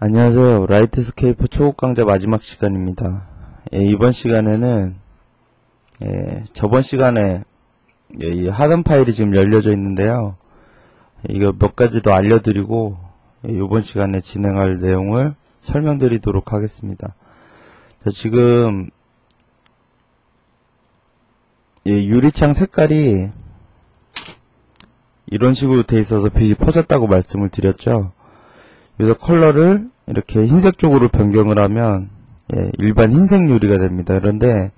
안녕하세요. 라이트스케이프 초급 강좌 마지막 시간입니다. 이번 시간에는 저번 시간에 이 하단 파일이 지금 열려져 있는데요. 이거 몇 가지 더 알려드리고 이번 시간에 진행할 내용을 설명드리도록 하겠습니다. 지금 유리창 색깔이 이런 식으로 돼 있어서 빛이 퍼졌다고 말씀을 드렸죠. 그래서 컬러를 이렇게 흰색 쪽으로 변경을 하면 일반 흰색 유리가 됩니다. 그런데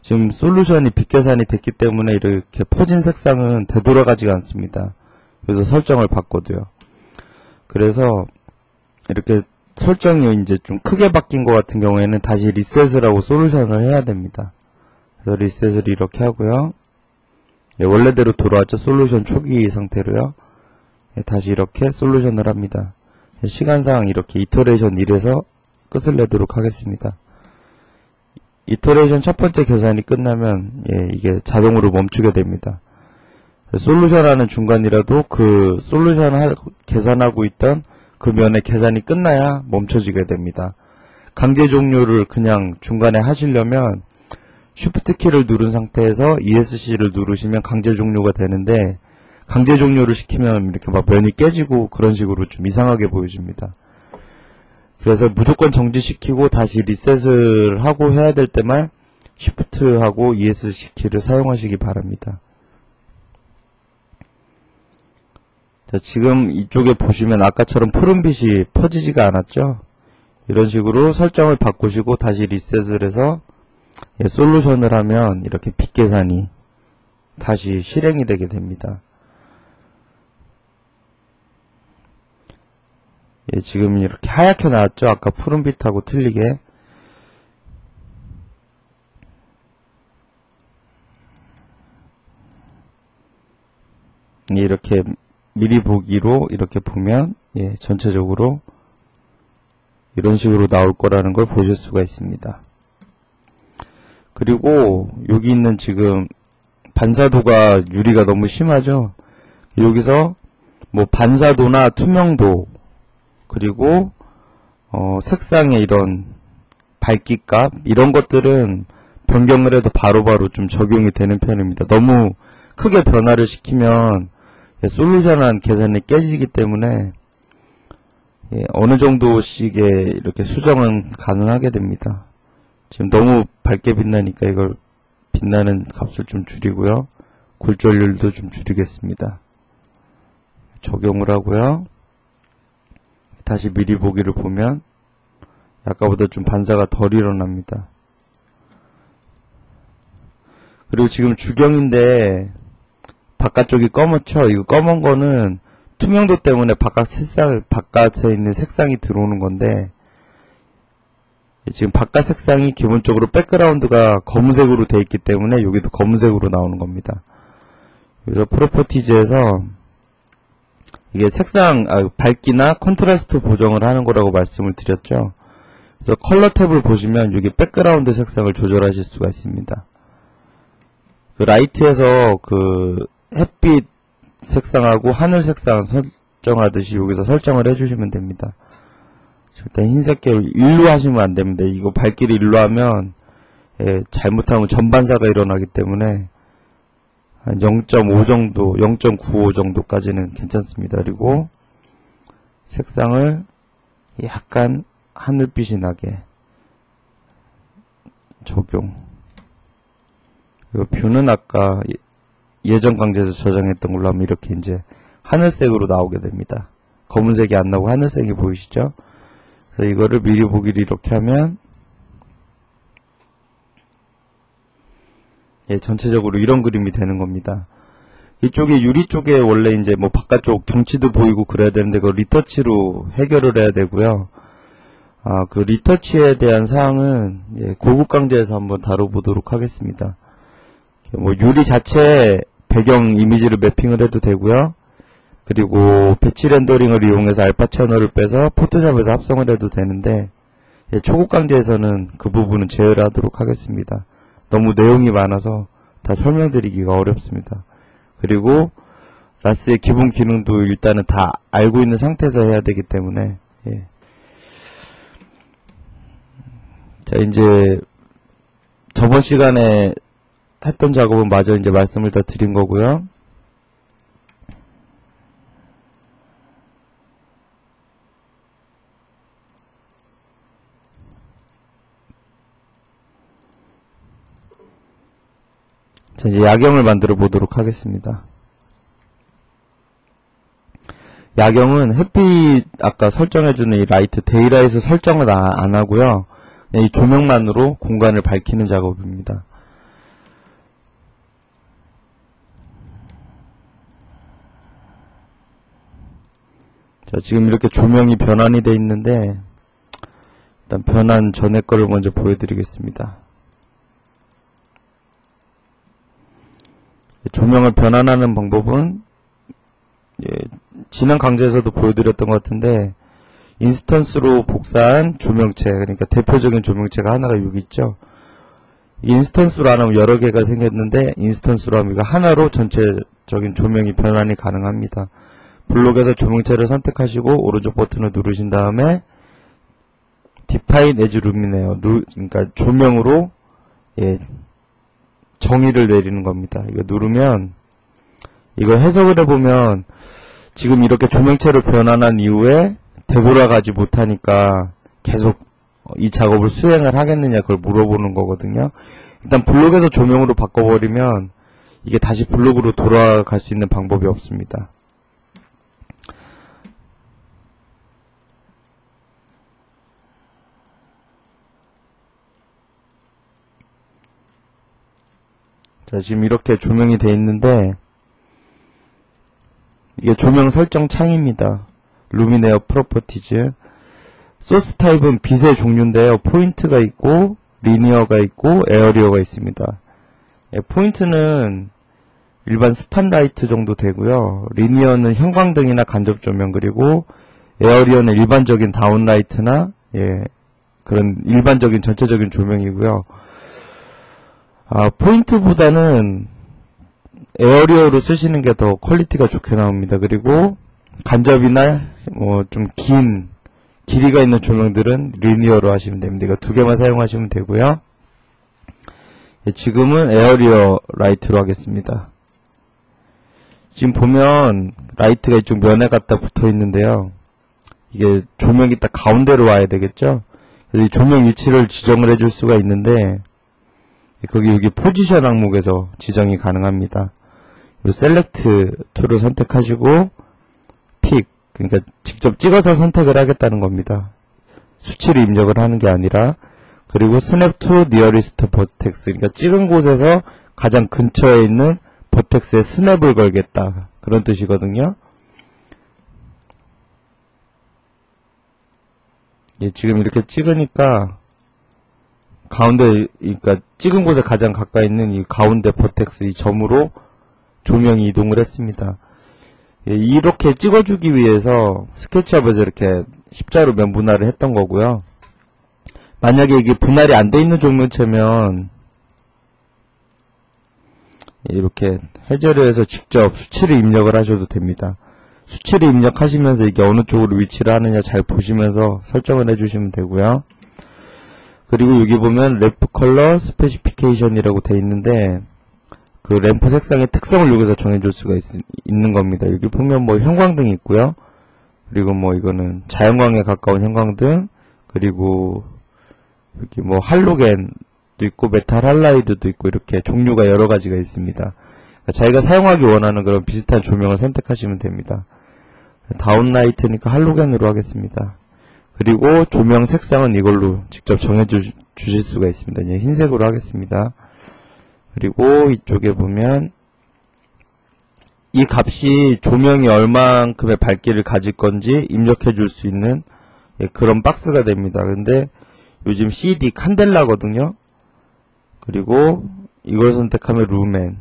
지금 솔루션이 빛 계산이 됐기 때문에 이렇게 퍼진 색상은 되돌아가지가 않습니다. 그래서 설정을 바꿔도요. 그래서 이렇게 설정이 이제 좀 크게 바뀐 것 같은 경우에는 다시 리셋을 하고 솔루션을 해야 됩니다. 그래서 리셋을 이렇게 하고요. 원래대로 돌아왔죠. 솔루션 초기 상태로요. 다시 이렇게 솔루션을 합니다. 시간상 이렇게 이터레이션 1에서 끝을 내도록 하겠습니다. 이터레이션 첫 번째 계산이 끝나면 이게 자동으로 멈추게 됩니다. 솔루션 하는 중간이라도 그 솔루션 계산하고 있던 그 면의 계산이 끝나야 멈춰지게 됩니다. 강제 종료를 그냥 중간에 하시려면 Shift 키를 누른 상태에서 ESC를 누르시면 강제 종료가 되는데, 강제 종료를 시키면 이렇게 막 면이 깨지고 그런 식으로 좀 이상하게 보여집니다. 그래서 무조건 정지시키고 다시 리셋을 하고 해야 될 때만 Shift하고 ESC 키를 사용하시기 바랍니다. 자, 지금 이쪽에 보시면 아까처럼 푸른빛이 퍼지지가 않았죠? 이런 식으로 설정을 바꾸시고 다시 리셋을 해서 솔루션을 하면 이렇게 빛 계산이 다시 실행이 되게 됩니다. 지금 이렇게 하얗게 나왔죠? 아까 푸른빛하고 틀리게. 이렇게 미리 보기로 이렇게 보면 전체적으로 이런 식으로 나올 거라는 걸 보실 수가 있습니다. 그리고 여기 있는 지금 반사도가 유리가 너무 심하죠? 여기서 뭐 반사도나 투명도, 그리고 색상의 이런 밝기값, 이런 것들은 변경을 해도 바로바로 좀 적용이 되는 편입니다. 너무 크게 변화를 시키면 솔루션한 계산이 깨지기 때문에 어느 정도씩의 이렇게 수정은 가능하게 됩니다. 지금 너무 밝게 빛나니까 이걸 빛나는 값을 좀 줄이고요. 굴절률도 좀 줄이겠습니다. 적용을 하고요. 다시 미리 보기를 보면 아까보다 좀 반사가 덜 일어납니다. 그리고 지금 주경인데 바깥쪽이 검었죠? 이거 검은 거는 투명도 때문에 바깥에 있는 색상이 들어오는 건데, 지금 바깥 색상이 기본적으로 백그라운드가 검은색으로 되어 있기 때문에 여기도 검은색으로 나오는 겁니다. 그래서 프로퍼티즈에서 이게 색상, 밝기나 컨트라스트 보정을 하는 거라고 말씀을 드렸죠. 그래서 컬러 탭을 보시면 여기 백그라운드 색상을 조절하실 수가 있습니다. 그 라이트에서 그 햇빛 색상하고 하늘 색상 설정하듯이 여기서 설정을 해주시면 됩니다. 일단 흰색 계열 일로 하시면 안 됩니다. 이거 밝기를 일로 하면 잘못하면 전반사가 일어나기 때문에 한 0.5 정도, 0.95 정도까지는 괜찮습니다. 그리고 색상을 약간 하늘빛이 나게 적용. 그리고 뷰는 아까 예전 강좌에서 저장했던 걸로 하면 이렇게 이제 하늘색으로 나오게 됩니다. 검은색이 안 나오고 하늘색이 보이시죠? 그래서 이거를 미리 보기를 이렇게 하면 전체적으로 이런 그림이 되는 겁니다. 이쪽에 유리 쪽에 원래 이제 뭐 바깥쪽 경치도 보이고 그래야 되는데 그걸 리터치로 해결을 해야 되고요. 그 리터치에 대한 사항은 고급 강좌에서 한번 다뤄보도록 하겠습니다. 뭐 유리 자체 배경 이미지를 매핑을 해도 되고요. 그리고 배치 렌더링을 이용해서 알파 채널을 빼서 포토샵에서 합성을 해도 되는데, 초급 강좌에서는 그 부분은 제외를 하도록 하겠습니다. 너무 내용이 많아서 다 설명드리기가 어렵습니다. 그리고 라스의 기본 기능도 일단은 다 알고 있는 상태에서 해야 되기 때문에 자, 이제 저번 시간에 했던 작업은 마저 이제 말씀을 다 드린 거고요. 자, 이제 야경을 만들어 보도록 하겠습니다. 야경은 햇빛 아까 설정해주는 이 라이트, 데이라이트 설정을 안 하고요. 이 조명만으로 공간을 밝히는 작업입니다. 자, 지금 이렇게 조명이 변환이 되어 있는데, 일단 변환 전에 거를 먼저 보여드리겠습니다. 조명을 변환하는 방법은 지난 강좌에서도 보여드렸던 것 같은데, 인스턴스로 복사한 조명체, 그러니까 대표적인 조명체가 하나가 여기 있죠. 인스턴스로 안 하면 여러 개가 생겼는데, 인스턴스로 하면 이거 하나로 전체적인 조명이 변환이 가능합니다. 블록에서 조명체를 선택하시고 오른쪽 버튼을 누르신 다음에 Define as Luminaire, 그러니까 조명으로 정의를 내리는 겁니다. 이거 누르면, 이거 해석을 해보면 지금 이렇게 조명체를 변환한 이후에 되돌아가지 못하니까 계속 이 작업을 수행을 하겠느냐, 그걸 물어보는 거거든요. 일단 블록에서 조명으로 바꿔버리면 이게 다시 블록으로 돌아갈 수 있는 방법이 없습니다. 자, 지금 이렇게 조명이 되어 있는데, 이게 조명 설정 창입니다. 루미네어 프로퍼티즈. 소스 타입은 빛의 종류인데요. 포인트가 있고, 리니어가 있고, 에어리어가 있습니다. 포인트는 일반 스팟라이트 정도 되고요. 리니어는 형광등이나 간접 조명, 그리고 에어리어는 일반적인 다운라이트나, 그런 일반적인 전체적인 조명이고요. 포인트보다는 에어리어로 쓰시는 게 더 퀄리티가 좋게 나옵니다. 그리고 간접이나 좀 길이가 있는 조명들은 리니어로 하시면 됩니다. 이거 두 개만 사용하시면 되고요. 지금은 에어리어 라이트로 하겠습니다. 지금 보면 라이트가 이쪽 면에 갖다 붙어 있는데요. 이게 조명이 딱 가운데로 와야 되겠죠. 그래서 이 조명 위치를 지정을 해줄 수가 있는데, 여기 포지션 항목에서 지정이 가능합니다. 셀렉트 툴을 선택하시고 픽, 그러니까 직접 찍어서 선택을 하겠다는 겁니다. 수치를 입력을 하는 게 아니라. 그리고 스냅 투 니어리스트 버텍스, 그러니까 찍은 곳에서 가장 근처에 있는 버텍스에 스냅을 걸겠다, 그런 뜻이거든요. 지금 이렇게 찍으니까 가운데, 그러니까 찍은 곳에 가장 가까이 있는 이 가운데 버텍스, 이 점으로 조명이 이동을 했습니다. 이렇게 찍어주기 위해서 스케치업에서 이렇게 십자로 면 분할을 했던 거고요. 만약에 이게 분할이 안 돼 있는 조명체면 이렇게 해저류에서 직접 수치를 입력을 하셔도 됩니다. 수치를 입력하시면서 이게 어느 쪽으로 위치를 하느냐 잘 보시면서 설정을 해주시면 되고요. 그리고 여기 보면 램프 컬러 스페시피케이션이라고 되어 있는데, 그 램프 색상의 특성을 여기서 정해줄 수가 있는 겁니다. 여기 보면 형광등이 있고요. 그리고 이거는 자연광에 가까운 형광등, 그리고 여기 할로겐도 있고 메탈 할라이드도 있고, 이렇게 종류가 여러 가지가 있습니다. 그러니까 자기가 사용하기 원하는 그런 비슷한 조명을 선택하시면 됩니다. 다운라이트니까 할로겐으로 하겠습니다. 그리고 조명 색상은 이걸로 직접 정해주실 수가 있습니다. 흰색으로 하겠습니다. 그리고 이쪽에 보면 이 값이 조명이 얼만큼의 밝기를 가질 건지 입력해 줄 수 있는 그런 박스가 됩니다. 근데 요즘 CD 칸델라거든요. 그리고 이걸 선택하면 루멘,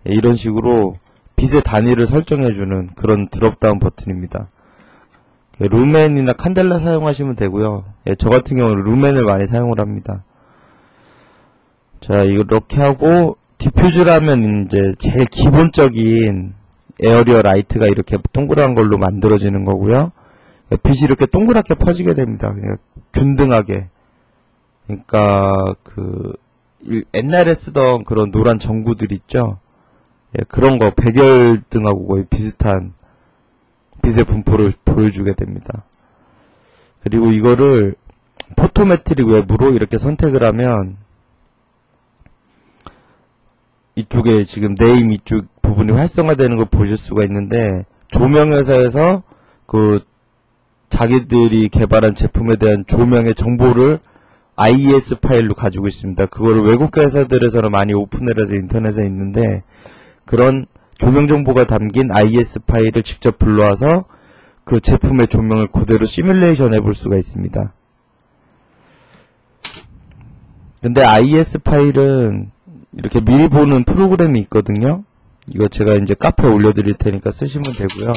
이런 식으로 빛의 단위를 설정해주는 그런 드롭다운 버튼입니다. 루멘이나 칸델라 사용하시면 되고요. 저 같은 경우는 루멘을 많이 사용을 합니다. 자, 이렇게 하고 디퓨즈라면 이제 제일 기본적인 에어리어 라이트가 이렇게 동그란 걸로 만들어지는 거고요. 빛이 이렇게 동그랗게 퍼지게 됩니다. 그냥 균등하게. 그러니까 옛날에 쓰던 그런 노란 전구들 있죠. 예, 그런 거 백열등하고 거의 비슷한 빛의 분포를 보여주게 됩니다. 그리고 이거를 포토메트릭 웹으로 이렇게 선택을 하면 이쪽에 지금 네임 이쪽 부분이 활성화되는 걸 보실 수가 있는데, 조명회사에서 자기들이 개발한 제품에 대한 조명의 정보를 IES 파일로 가지고 있습니다. 그거를 외국 회사들에서는 많이 오픈을 해서 인터넷에 있는데, 그런 조명 정보가 담긴 IES 파일을 직접 불러와서 그 제품의 조명을 그대로 시뮬레이션 해볼 수가 있습니다. 근데 IES 파일은 이렇게 미리 보는 프로그램이 있거든요. 이거 제가 이제 카페에 올려드릴 테니까 쓰시면 되고요.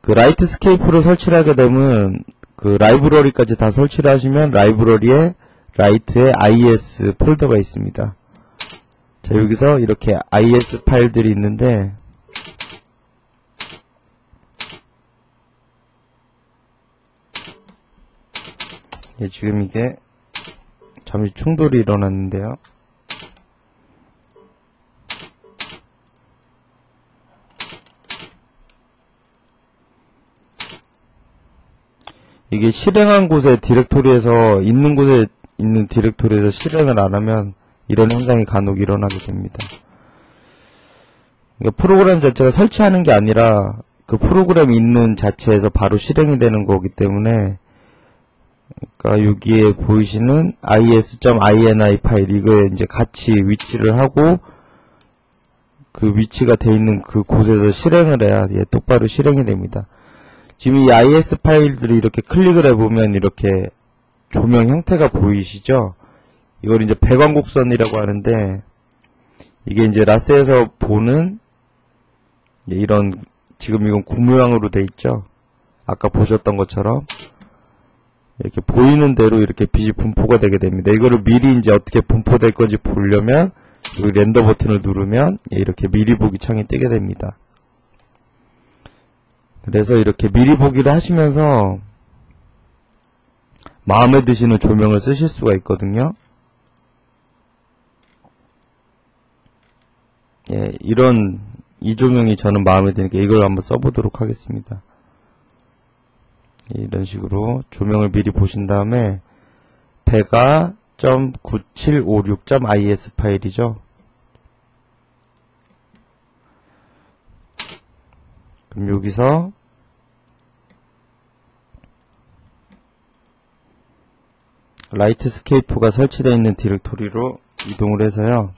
그 라이트스케이프로 설치를 하게 되면 그 라이브러리까지 다 설치를 하시면 라이브러리에 라이트에 IES 폴더가 있습니다. 자, 여기서 이렇게 IES 파일들이 있는데, 예, 지금 이게 잠시 충돌이 일어났는데요. 이게 실행한 곳에 디렉토리에서 있는 곳에 있는 디렉토리에서 실행을 안 하면 이런 현상이 간혹 일어나게 됩니다. 그러니까 프로그램 자체가 설치하는 게 아니라 그 프로그램 있는 자체에서 바로 실행이 되는 거기 때문에, 그러니까 여기에 보이시는 is.ini 파일, 이거에 이제 같이 위치를 하고 그 위치가 돼 있는 그 곳에서 실행을 해야 똑바로 실행이 됩니다. 지금 이 IS 파일들을 이렇게 클릭을 해보면 이렇게 조명 형태가 보이시죠? 이걸 이제 배광곡선이라고 하는데, 이게 이제 라스에서 보는 이런, 지금 이건 구모양으로 돼 있죠? 아까 보셨던 것처럼 이렇게 보이는 대로 이렇게 빛이 분포가 되게 됩니다. 이거를 미리 이제 어떻게 분포될 건지 보려면 여기 렌더 버튼을 누르면 이렇게 미리 보기 창이 뜨게 됩니다. 그래서 이렇게 미리 보기를 하시면서 마음에 드시는 조명을 쓰실 수가 있거든요. 예, 이 조명이 저는 마음에 드니까 이걸 한번 써보도록 하겠습니다. 이런 식으로 조명을 미리 보신 다음에 배가.9756.is 파일이죠. 그럼 여기서 라이트스케이프가 설치되어 있는 디렉토리로 이동을 해서요.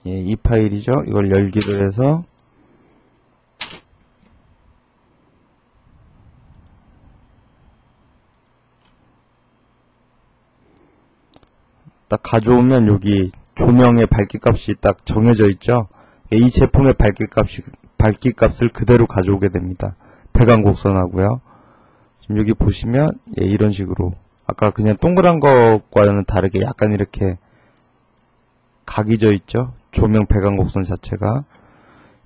예, 이 파일이죠. 이걸 열기를 해서 딱 가져오면 여기 조명의 밝기값이 딱 정해져 있죠. 이 제품의 밝기값을 그대로 가져오게 됩니다. 배광곡선하고요. 지금 여기 보시면 이런 식으로 아까 그냥 동그란 것과는 다르게 약간 이렇게 각이 져 있죠. 조명 배광곡선 자체가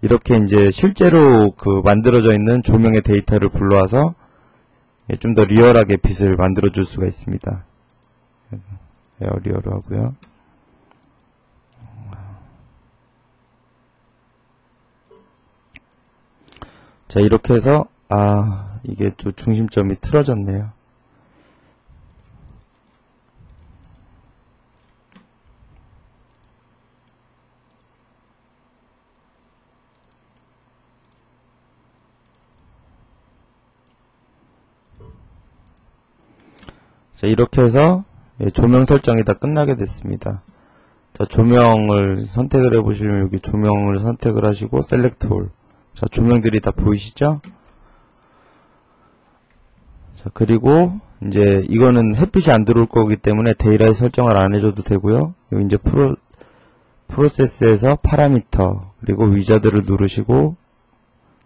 이렇게 이제 실제로 만들어져 있는 조명의 데이터를 불러와서 좀 더 리얼하게 빛을 만들어 줄 수가 있습니다. 에어리어로 하고요. 자, 이렇게 해서 이게 또 중심점이 틀어졌네요. 자, 이렇게 해서 조명 설정이 다 끝나게 됐습니다. 자, 조명을 선택을 해보시면 여기 조명을 선택을 하시고 셀렉트 올. 자, 조명들이 다 보이시죠? 자, 그리고 이제 이거는 햇빛이 안 들어올 거기 때문에 데이라이트 설정을 안 해줘도 되고요. 여기 이제 프로세스에서 파라미터 그리고 위자드를 누르시고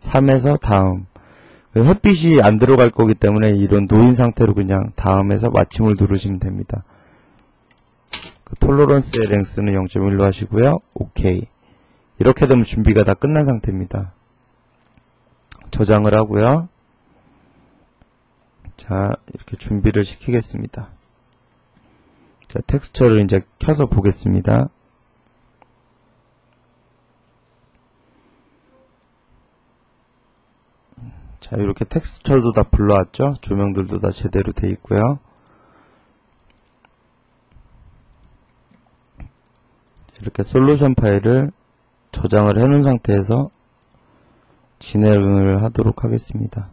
3에서 다음. 햇빛이 안 들어갈 거기 때문에 이런 놓인 상태로 그냥 다음에서 마침을 누르시면 됩니다. 그 톨러런스의 랭스는 0.1로 하시고요. 오케이. 이렇게 되면 준비가 다 끝난 상태입니다. 저장을 하고요. 자, 이렇게 준비를 시키겠습니다. 자, 텍스처를 이제 켜서 보겠습니다. 자, 이렇게 텍스처도 다 불러왔죠? 조명들도 다 제대로 돼 있고요. 이렇게 솔루션 파일을 저장을 해놓은 상태에서 진행을 하도록 하겠습니다.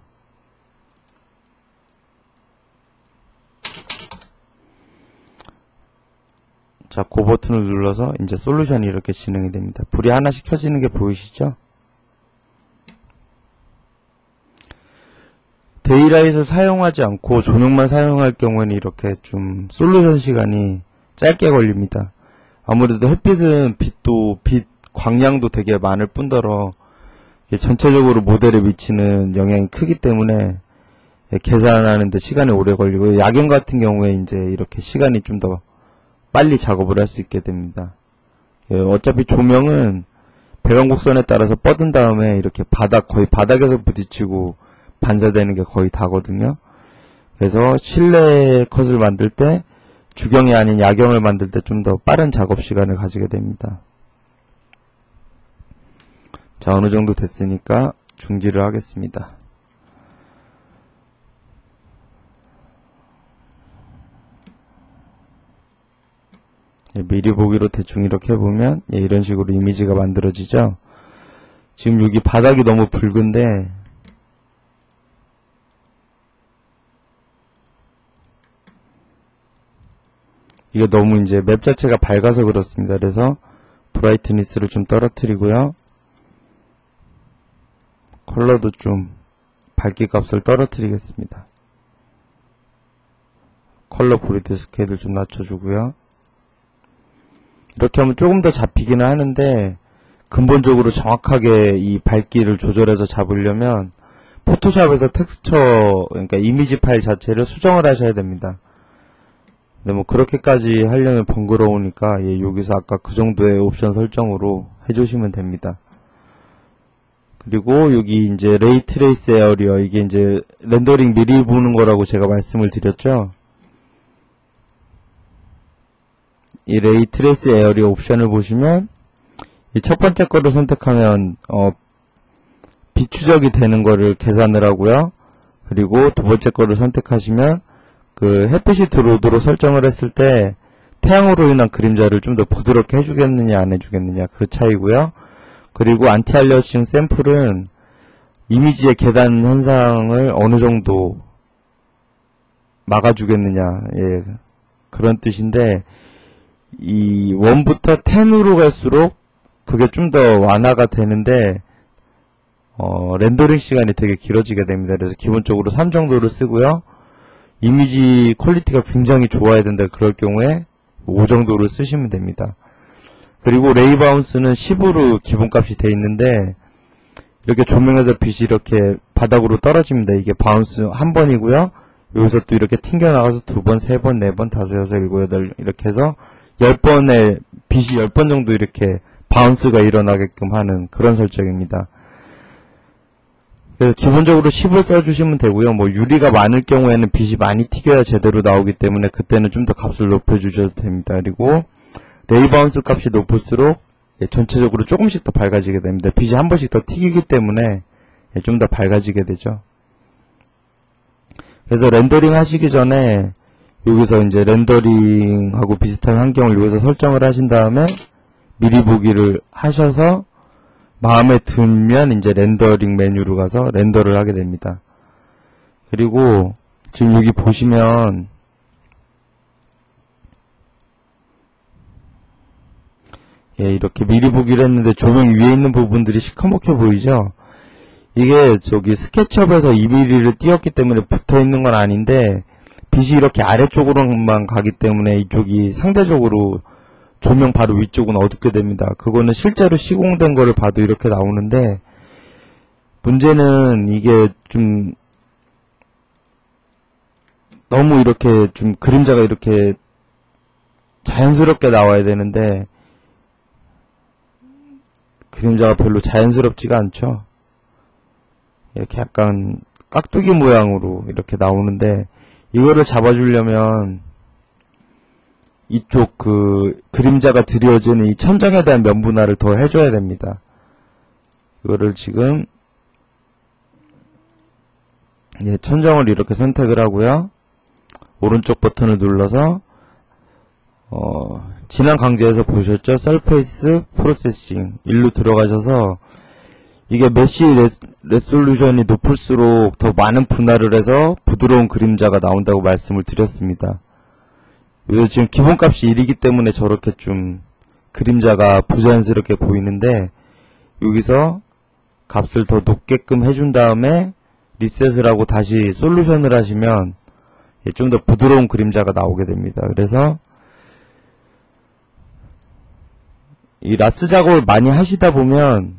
자, 그 버튼을 눌러서 이제 솔루션이 이렇게 진행이 됩니다. 불이 하나씩 켜지는 게 보이시죠? 데이라이트를 사용하지 않고 조명만 사용할 경우에는 이렇게 좀 솔루션 시간이 짧게 걸립니다. 아무래도 햇빛은 빛 광량도 되게 많을 뿐더러 전체적으로 모델에 미치는 영향이 크기 때문에 계산하는데 시간이 오래 걸리고, 야경 같은 경우에 이제 이렇게 시간이 좀 더 빨리 작업을 할 수 있게 됩니다. 어차피 조명은 배광곡선에 따라서 뻗은 다음에 이렇게 거의 바닥에서 부딪히고 반사되는 게 거의 다거든요. 그래서 실내 컷을 만들 때, 주경이 아닌 야경을 만들 때 좀 더 빠른 작업 시간을 가지게 됩니다. 자, 어느 정도 됐으니까 중지를 하겠습니다. 미리 보기로 대충 이렇게 해보면 이런 식으로 이미지가 만들어지죠. 지금 여기 바닥이 너무 붉은데 이게 너무 이제 맵 자체가 밝아서 그렇습니다. 그래서 브라이트니스를 좀 떨어뜨리고요. 컬러도 좀 밝기 값을 떨어뜨리겠습니다. 컬러 브리드 스케일을 좀 낮춰주고요. 이렇게 하면 조금 더 잡히기는 하는데, 근본적으로 정확하게 이 밝기를 조절해서 잡으려면 포토샵에서 텍스처, 그러니까 이미지 파일 자체를 수정을 하셔야 됩니다. 근데 뭐 그렇게까지 하려면 번거로우니까 여기서 아까 그 정도의 옵션 설정으로 해주시면 됩니다. 그리고 여기 이제 레이 트레이스 에어리어, 이게 이제 렌더링 미리 보는 거라고 제가 말씀을 드렸죠. 이 레이 트레이스 에어리어 옵션을 보시면 이 첫 번째 거를 선택하면 비추적이 되는 거를 계산을 하고요. 그리고 두 번째 거를 선택하시면 그 햇빛이 들어오도록 설정을 했을 때 태양으로 인한 그림자를 좀 더 부드럽게 해주겠느냐 안 해주겠느냐, 그 차이고요. 그리고 안티 알리어싱 샘플은 이미지의 계단 현상을 어느 정도 막아주겠느냐, 그런 뜻인데, 이 1부터 10으로 갈수록 그게 좀 더 완화가 되는데 렌더링 시간이 되게 길어지게 됩니다. 그래서 기본적으로 3 정도를 쓰고요. 이미지 퀄리티가 굉장히 좋아야 된다 그럴 경우에 5 정도를 쓰시면 됩니다. 그리고 레이 바운스는 10으로 기본값이 되어 있는데, 이렇게 조명에서 빛이 이렇게 바닥으로 떨어집니다. 이게 바운스 한 번이고요. 여기서 또 이렇게 튕겨나가서 2번, 3번, 4번, 5, 6, 7, 8 이렇게 해서 10번의 빛이 10번 정도 이렇게 바운스가 일어나게끔 하는 그런 설정입니다. 그래서 기본적으로 10을 써주시면 되고요. 뭐 유리가 많을 경우에는 빛이 많이 튀겨야 제대로 나오기 때문에 그때는 좀 더 값을 높여주셔도 됩니다. 그리고 레이 바운스 값이 높을수록 전체적으로 조금씩 더 밝아지게 됩니다. 빛이 한 번씩 더 튀기기 때문에 좀 더 밝아지게 되죠. 그래서 렌더링 하시기 전에 여기서 이제 렌더링하고 비슷한 환경을 여기서 설정을 하신 다음에 미리 보기를 하셔서 마음에 들면 이제 렌더링 메뉴로 가서 렌더를 하게 됩니다. 그리고 지금 여기 보시면 이렇게 미리 보기를 했는데 조명 위에 있는 부분들이 시커멓게 보이죠? 이게 저기 스케치업에서 2mm를 띄웠기 때문에 붙어 있는 건 아닌데, 빛이 이렇게 아래쪽으로만 가기 때문에 이쪽이 상대적으로 조명 바로 위쪽은 어둡게 됩니다. 그거는 실제로 시공된 거를 봐도 이렇게 나오는데, 문제는 이게 좀 너무 이렇게 좀 그림자가 이렇게 자연스럽게 나와야 되는데 그림자가 별로 자연스럽지가 않죠. 이렇게 약간 깍두기 모양으로 이렇게 나오는데 이거를 잡아주려면 이쪽 그 그림자가 드리워지는 이 천정에 대한 면분할을 더 해줘야 됩니다. 이거를 지금 천정을 이렇게 선택을 하고요. 오른쪽 버튼을 눌러서 지난 강좌에서 보셨죠? 서페이스 프로세싱 일로 들어가셔서 이게 메쉬 레솔루션이 높을수록 더 많은 분할을 해서 부드러운 그림자가 나온다고 말씀을 드렸습니다. 그래서 지금 기본값이 1이기 때문에 저렇게 좀 그림자가 부자연스럽게 보이는데 여기서 값을 더 높게끔 해준 다음에 리셋을 하고 다시 솔루션을 하시면 좀 더 부드러운 그림자가 나오게 됩니다. 그래서 이 라스 작업을 많이 하시다 보면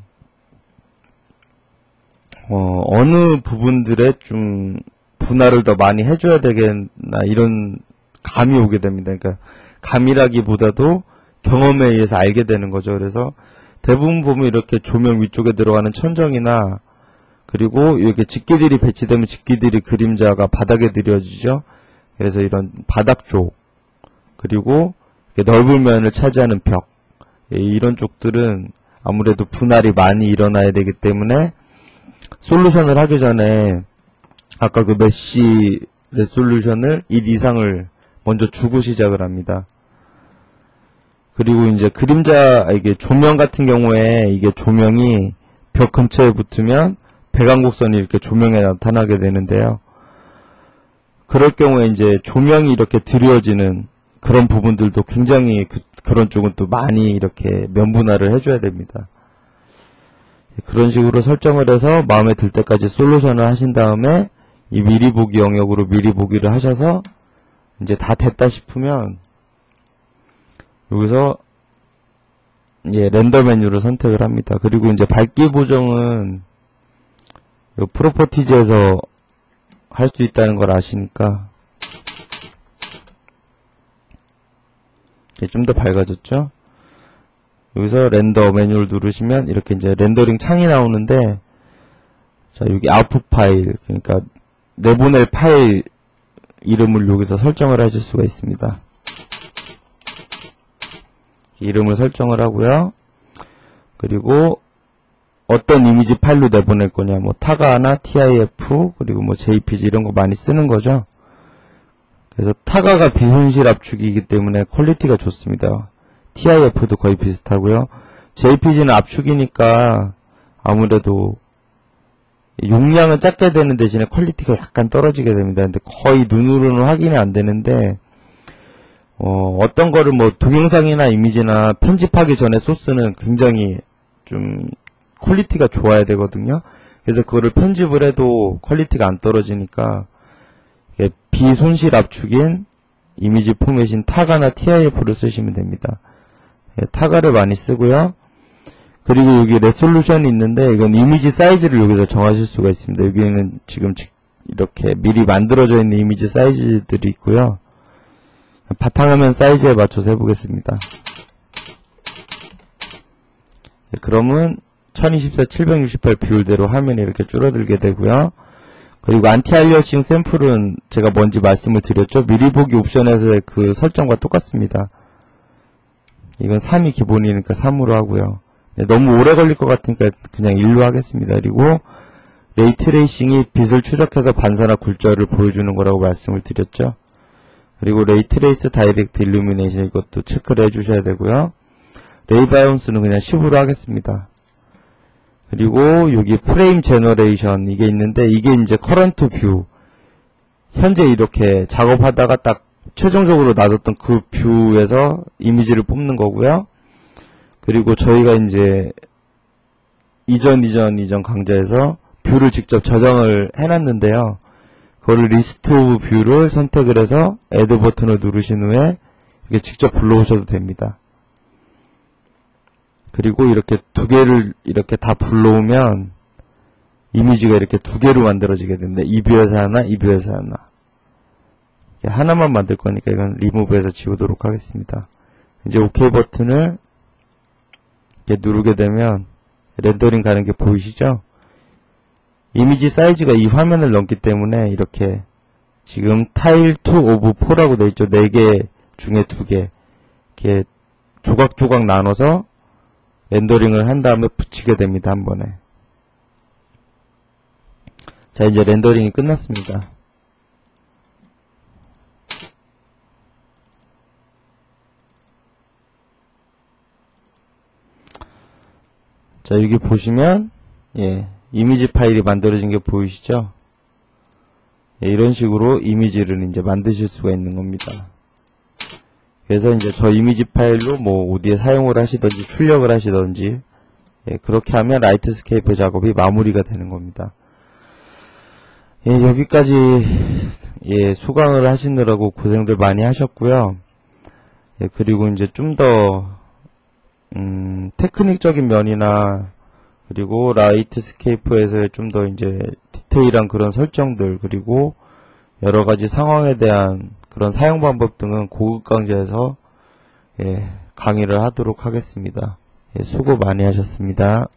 어느 부분들에 좀 분할을 더 많이 해줘야 되겠나 이런 감이 오게 됩니다. 그러니까 감이라기보다도 경험에 의해서 알게 되는 거죠. 그래서 대부분 보면 이렇게 조명 위쪽에 들어가는 천정이나 그리고 이렇게 집기들이 배치되면 집기들이 그림자가 바닥에 드려지죠. 그래서 이런 바닥 쪽 그리고 넓은 면을 차지하는 벽 이런 쪽들은 아무래도 분할이 많이 일어나야 되기 때문에 솔루션을 하기 전에 아까 그 메쉬 레솔루션을 1 이상을 먼저 주고 시작을 합니다. 그리고 이제 그림자 이게 조명 같은 경우에 이게 조명이 벽 근처에 붙으면 배광곡선이 이렇게 조명에 나타나게 되는데요. 그럴 경우에 이제 조명이 이렇게 드리워지는 그런 부분들도 굉장히 그런 쪽은 또 많이 이렇게 면분할을 해줘야 됩니다. 그런 식으로 설정을 해서 마음에 들 때까지 솔루션을 하신 다음에 이 미리 보기 영역으로 미리 보기를 하셔서 이제 다 됐다 싶으면 여기서 렌더 메뉴를 선택을 합니다. 그리고 이제 밝기 보정은 요 프로퍼티즈에서 할 수 있다는 걸 아시니까 좀 더 밝아졌죠? 여기서 렌더 메뉴를 누르시면 이렇게 이제 렌더링 창이 나오는데 자 여기 아웃풋 파일 그러니까 내보낼 파일 이름을 여기서 설정을 하실 수가 있습니다. 이름을 설정을 하고요. 그리고 어떤 이미지 파일로 내보낼 거냐 뭐 타가나 TIF 그리고 뭐 JPG 이런 거 많이 쓰는 거죠. 그래서 타가가 비손실 압축이기 때문에 퀄리티가 좋습니다. TIF도 거의 비슷하고요. JPG는 압축이니까 아무래도 용량은 작게 되는 대신에 퀄리티가 약간 떨어지게 됩니다. 근데 거의 눈으로는 확인이 안 되는데 어떤 거를 뭐 동영상이나 이미지나 편집하기 전에 소스는 굉장히 좀 퀄리티가 좋아야 되거든요. 그래서 그거를 편집을 해도 퀄리티가 안 떨어지니까 비손실 압축인 이미지 포맷인 타가나 TIF를 쓰시면 됩니다. 타가를 많이 쓰고요. 그리고 여기 레솔루션이 있는데 이건 이미지 사이즈를 여기서 정하실 수가 있습니다. 여기는 지금 이렇게 미리 만들어져 있는 이미지 사이즈들이 있고요. 바탕화면 사이즈에 맞춰서 해보겠습니다. 그러면 1024-768 비율대로 화면이 이렇게 줄어들게 되고요. 그리고 안티알리어싱 샘플은 제가 뭔지 말씀을 드렸죠. 미리 보기 옵션에서의 그 설정과 똑같습니다. 이건 3이 기본이니까 3으로 하고요. 너무 오래 걸릴 것 같으니까 그냥 1로 하겠습니다. 그리고 레이트레이싱이 빛을 추적해서 반사나 굴절을 보여주는 거라고 말씀을 드렸죠. 그리고 레이트레이스 다이렉트 일루미네이션 이것도 체크를 해주셔야 되고요. 레이바이온스는 그냥 10으로 하겠습니다. 그리고 여기 프레임 제너레이션 이게 있는데 이게 이제 커런트 뷰 현재 이렇게 작업하다가 딱 최종적으로 놔뒀던 그 뷰에서 이미지를 뽑는 거고요. 그리고 저희가 이제 이전 강좌에서 뷰를 직접 저장을 해놨는데요. 그거를 리스트 오브 뷰를 선택을 해서 애드 버튼을 누르신 후에 이렇게 직접 불러오셔도 됩니다. 그리고 이렇게 두 개를 이렇게 다 불러오면 이미지가 이렇게 두 개로 만들어지게 되는데 이 뷰에서 하나, 이 뷰에서 하나. 하나만 만들 거니까 이건 리무브해서 지우도록 하겠습니다. 이제 OK 버튼을 이렇게 누르게 되면 렌더링 가는 게 보이시죠? 이미지 사이즈가 이 화면을 넘기 때문에 이렇게 지금 타일 2 오브 4라고 되어 있죠. 4개 중에 2개 이렇게 조각조각 나눠서 렌더링을 한 다음에 붙이게 됩니다. 한 번에. 자, 이제 렌더링이 끝났습니다. 자, 여기 보시면 이미지 파일이 만들어진 게 보이시죠? 이런 식으로 이미지를 이제 만드실 수가 있는 겁니다. 그래서 이제 저 이미지 파일로 뭐 어디에 사용을 하시든지 출력을 하시든지 그렇게 하면 라이트스케이프 작업이 마무리가 되는 겁니다. 여기까지 수강을 하시느라고 고생들 많이 하셨고요. 그리고 이제 좀 더 테크닉적인 면이나 그리고 라이트스케이프에서의 좀 더 이제 디테일한 그런 설정들 그리고 여러가지 상황에 대한 그런 사용 방법 등은 고급 강좌에서 강의를 하도록 하겠습니다. 수고 많이 하셨습니다.